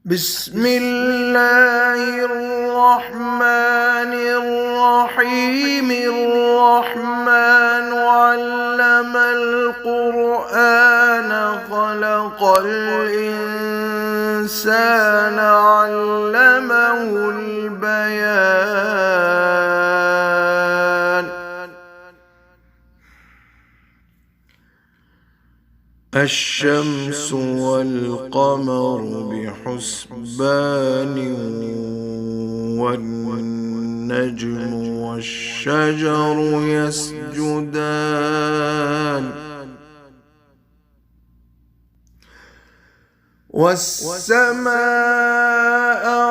بسم الله الرحمن الرحيم. الرحمن علم القرآن خلق الإنسان علمه البيان. الشمس والقمر بحسبان والنجم والشجر يسجدان والسماء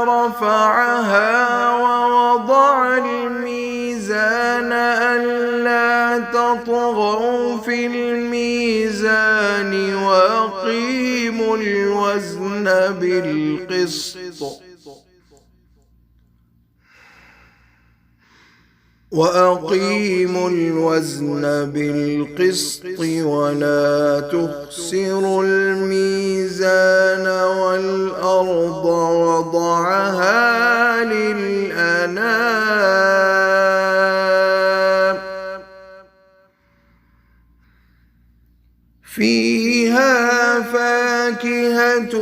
رفعها ووضع الميزان ألا تطغوا في الميزان وأقيموا الوزن بالقسط ولا تخسروا الميزان والأرض وضعها للأنام فيها فاكهة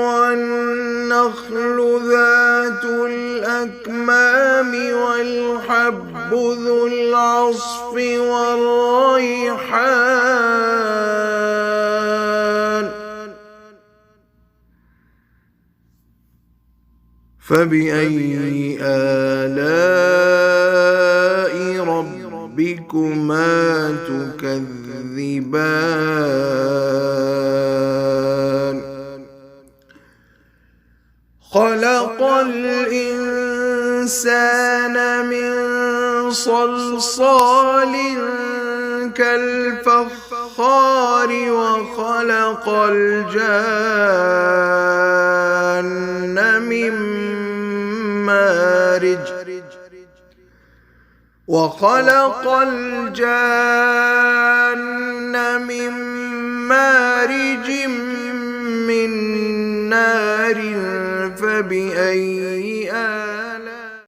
والنخل ذات الأكمام والحب ذو العصف والريحان. فبأي آلاء ربكما تكذبان؟ خلق الإنسان من صلصال كالفخار وخلق الجان من مارج من نار. فبأي آلاء